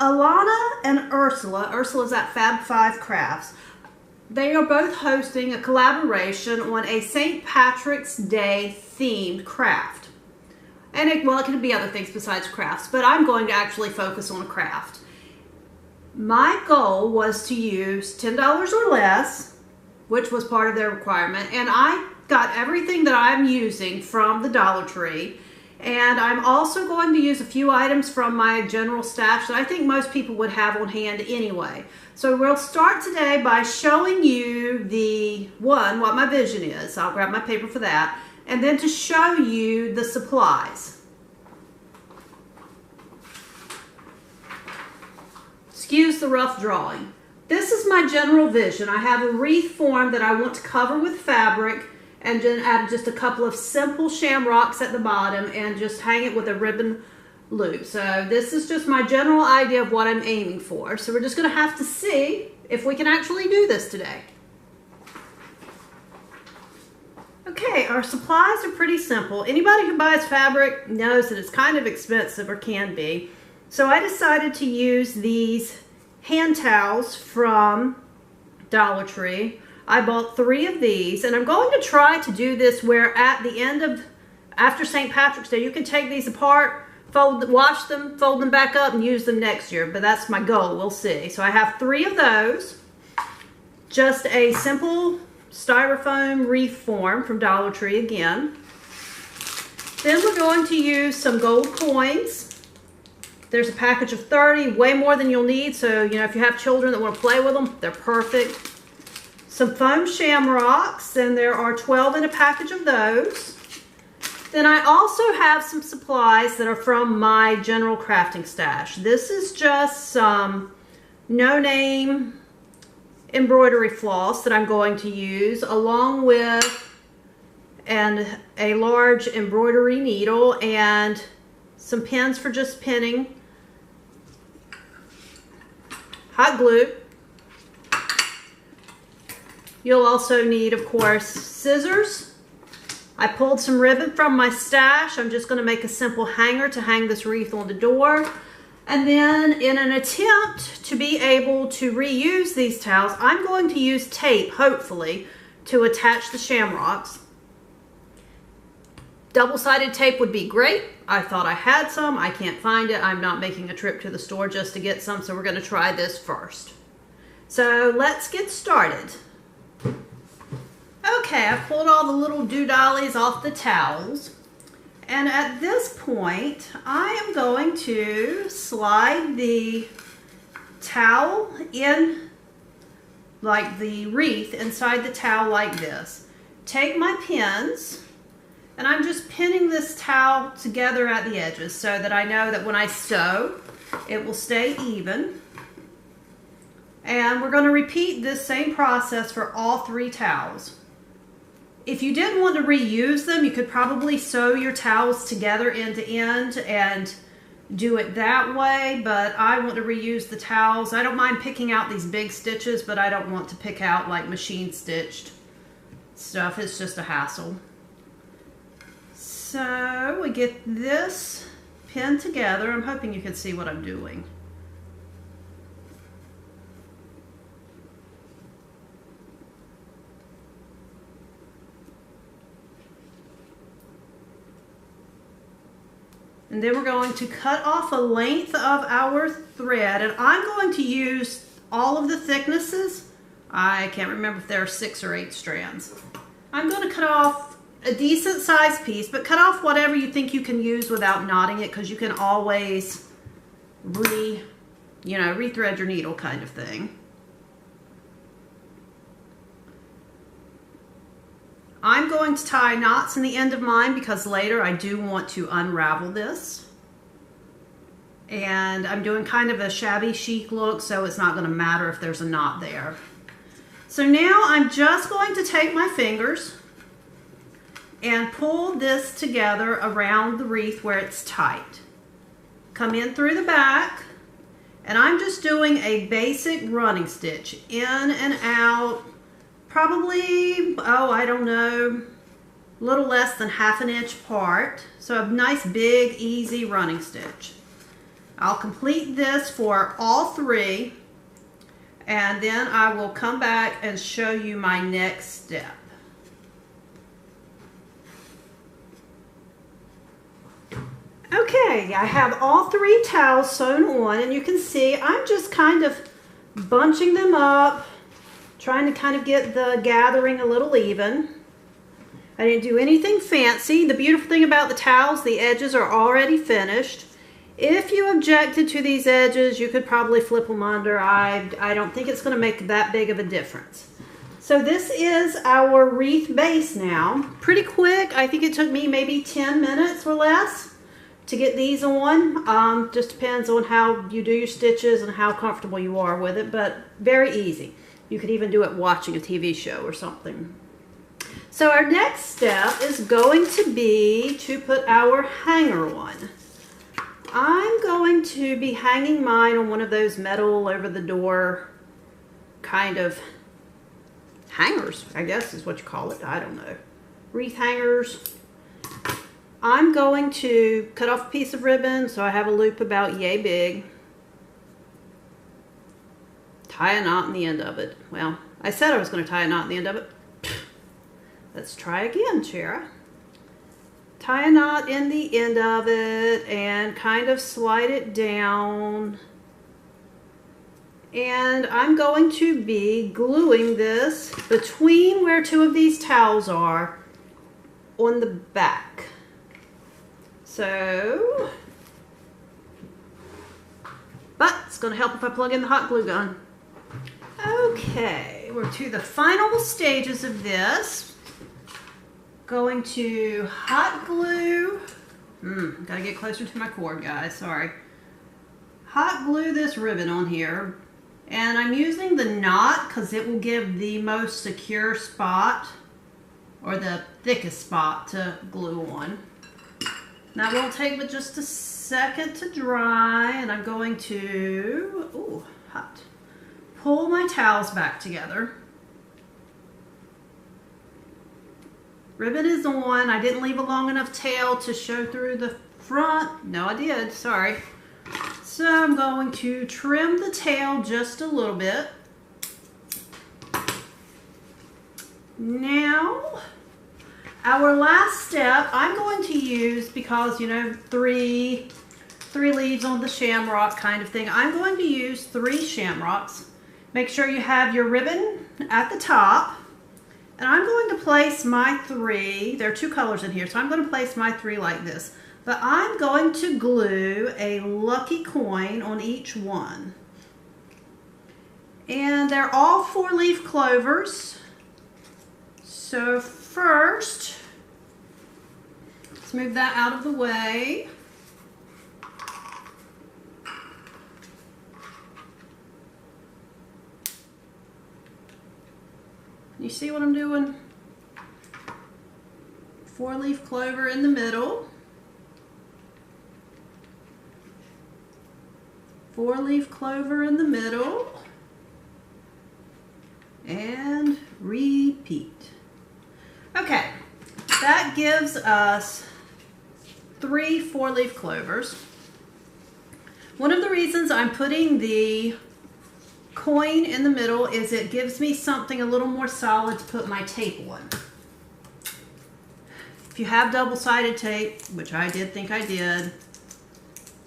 Alana and Ursula's at Fab Five Crafts. They are both hosting a collaboration on a St. Patrick's Day themed craft. And it can be other things besides crafts, but I'm going to actually focus on a craft. My goal was to use $10 or less, which was part of their requirement, and I got everything that I'm using from the Dollar Tree, and I'm also going to use a few items from my general stash that I think most people would have on hand anyway. So we'll start today by showing you what my vision is. I'll grab my paper for that, and then to show you the supplies. Excuse the rough drawing. This is my general vision. I have a wreath form that I want to cover with fabric and then add just a couple of simple shamrocks at the bottom and just hang it with a ribbon loop. So this is just my general idea of what I'm aiming for. So we're just going to have to see if we can actually do this today. Okay, our supplies are pretty simple. Anybody who buys fabric knows that it's kind of expensive, or can be. So I decided to use these hand towels from Dollar Tree. I bought 3 of these, and I'm going to try to do this where at the end of, after St. Patrick's Day, you can take these apart, wash them, fold them back up, and use them next year. But that's my goal. We'll see. So I have 3 of those. Just a simple styrofoam wreath form from Dollar Tree again. Then we're going to use some gold coins. There's a package of 30, way more than you'll need. So, if you have children that want to play with them, they're perfect. Some foam shamrocks, and there are 12 in a package of those. Then I also have some supplies that are from my general crafting stash. This is just some no-name embroidery floss that I'm going to use, along with a large embroidery needle and some pins for just pinning, hot glue. You'll also need, of course, scissors. I pulled some ribbon from my stash. I'm just going to make a simple hanger to hang this wreath on the door. And then in an attempt to be able to reuse these towels, I'm going to use tape, hopefully, to attach the shamrocks. Double-sided tape would be great. I thought I had some. I can't find it. I'm not making a trip to the store just to get some, so we're going to try this first. So let's get started. Okay, I've pulled all the little doodollies off the towels. And at this point, I am going to slide the towel in, like the wreath, inside the towel like this. Take my pins, and I'm just pinning this towel together at the edges so that I know that when I sew, it will stay even. And we're going to repeat this same process for all 3 towels. If you didn't want to reuse them, you could probably sew your towels together end to end and do it that way, but I want to reuse the towels. I don't mind picking out these big stitches, but I don't want to pick out like machine stitched stuff. It's just a hassle. So we get this pinned together. I'm hoping you can see what I'm doing. And then we're going to cut off a length of our thread, and I'm going to use all of the thicknesses. I can't remember if there are 6 or 8 strands. I'm going to cut off a decent sized piece, but cut off whatever you think you can use without knotting it, because you can always rethread your needle kind of thing. I'm going to tie knots in the end of mine because later I do want to unravel this. And I'm doing kind of a shabby chic look, so it's not going to matter if there's a knot there. So now I'm just going to take my fingers and pull this together around the wreath where it's tight. Come in through the back, and I'm just doing a basic running stitch in and out. Probably, I don't know, a little less than 1/2 inch apart. So a nice big easy running stitch. I'll complete this for all three, and then I will come back and show you my next step. Okay, I have all three towels sewn on, and you can see I'm just kind of bunching them up, trying to kind of get the gathering a little even. I didn't do anything fancy. The beautiful thing about the towels, the edges are already finished. If you objected to these edges, you could probably flip them under. I don't think it's going to make that big of a difference. So this is our wreath base now. Pretty quick. I think it took me maybe 10 minutes or less to get these on. Just depends on how you do your stitches and how comfortable you are with it, but very easy. You could even do it watching a TV show or something. So our next step is going to be to put our hanger on. I'm going to be hanging mine on one of those metal over the door kind of hangers, I guess is what you call it. I don't know. Wreath hangers. I'm going to cut off a piece of ribbon so I have a loop about yay big. Tie a knot in the end of it. Well, I said I was going to tie a knot in the end of it. Let's try again, Chera. Tie a knot in the end of it and kind of slide it down. And I'm going to be gluing this between where two of these towels are on the back. So, but it's going to help if I plug in the hot glue gun. Okay, we're to the final stages of this. Going to hot glue. Gotta get closer to my cord, guys. Sorry. Hot glue this ribbon on here. And I'm using the knot because it will give the most secure spot or the thickest spot to glue on. That won't take but just a second to dry, and I'm going to, ooh, hot, pull my towels back together. Ribbon is on. I didn't leave a long enough tail to show through the front. No, I did. Sorry. So I'm going to trim the tail just a little bit. Now, our last step, I'm going to use, because, you know, three leaves on the shamrock kind of thing, I'm going to use 3 shamrocks. Make sure you have your ribbon at the top. And I'm going to place my 3, there are 2 colors in here, so I'm going to place my 3 like this. But I'm going to glue a lucky coin on each one. And they're all 4-leaf clovers. So first, let's move that out of the way. You see what I'm doing? 4-leaf clover in the middle. 4-leaf clover in the middle. And repeat. Okay, that gives us 3 4-leaf clovers. One of the reasons I'm putting the coin in the middle is it gives me something a little more solid to put my tape on. If you have double-sided tape, which I did think I did,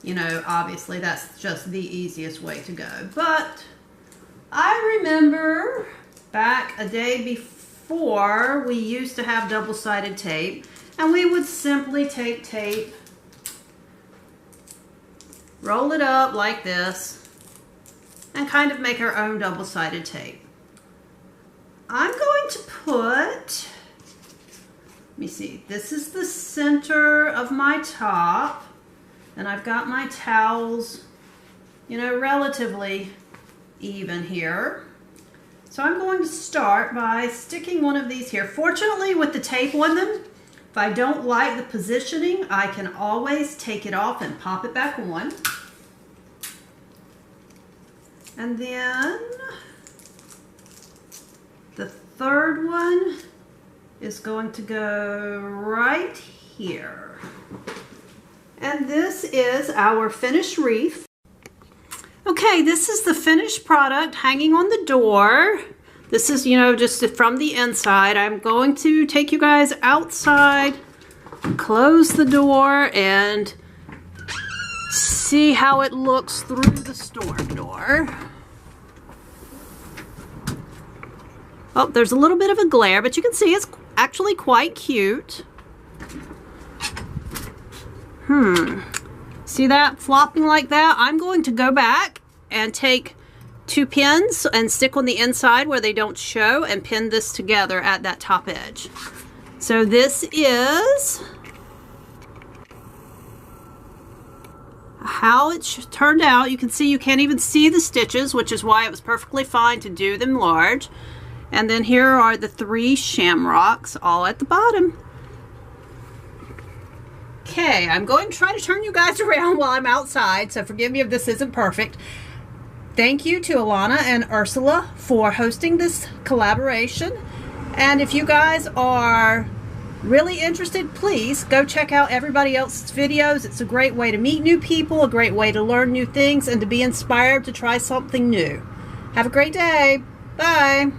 you know, obviously that's just the easiest way to go. But I remember back a day before we used to have double-sided tape, and we would simply take tape, roll it up like this, and kind of make our own double-sided tape. I'm going to put, let me see, this is the center of my top, and I've got my towels, you know, relatively even here. So I'm going to start by sticking one of these here. Fortunately, with the tape on them, if I don't like the positioning, I can always take it off and pop it back on. And then the third one is going to go right here. And this is our finished wreath. Okay, this is the finished product hanging on the door. This is, you know, just from the inside. I'm going to take you guys outside, close the door, and see how it looks through the storm door. Oh, there's a little bit of a glare, but you can see it's actually quite cute. See that flopping like that? I'm going to go back and take 2 pins and stick on the inside where they don't show and pin this together at that top edge. So this is how it turned out. You can see you can't even see the stitches, which is why it was perfectly fine to do them large. And then here are the 3 shamrocks all at the bottom. Okay, I'm going to try to turn you guys around while I'm outside, so forgive me if this isn't perfect. Thank you to Alana and Ursula for hosting this collaboration. And if you guys are really interested, please go check out everybody else's videos. It's a great way to meet new people, a great way to learn new things, and to be inspired to try something new. Have a great day. Bye.